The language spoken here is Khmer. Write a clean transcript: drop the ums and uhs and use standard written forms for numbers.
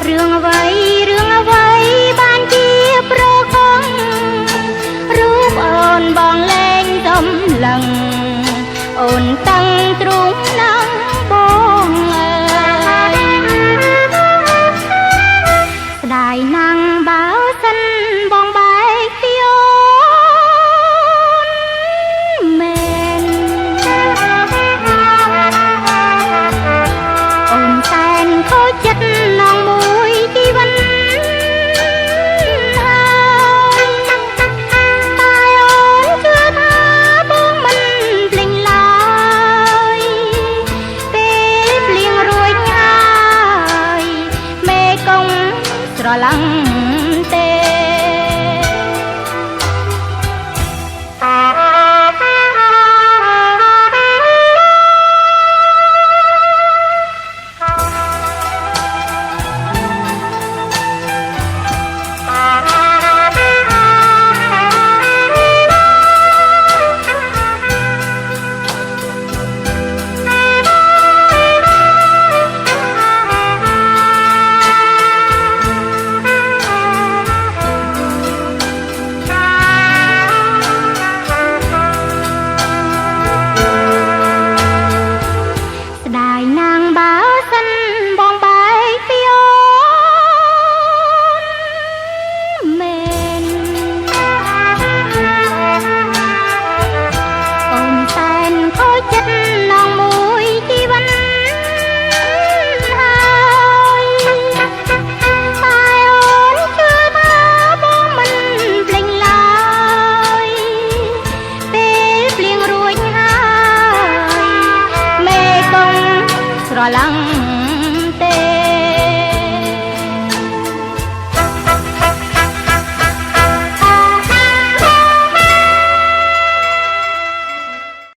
រឿងអ្វីបានជាប្រកងរូបអូនបងលែងទំលឹងអូនតាំងទ្រូងណាំបងអើយស្ដាយណាំងបើសិនបងបែកពីអូនមែនអូនតែនខូចចិត្តน้องមួយជីវិតហើយតែអូនជឿថាបងមិនភ្លេចឡើយពេលភ្លៀងរួចហើយមេកុំស្រឡាំងទេ ស្ដាយណាងបើសិនបងបែកពីអូនមែនអូនតែនខូចចិត្តน้องមួយជីវិតហើយតែអូនជឿថាបងមិនភ្លេចឡើយពេលភ្លៀងរួចហើយមេកុំស្រឡាំង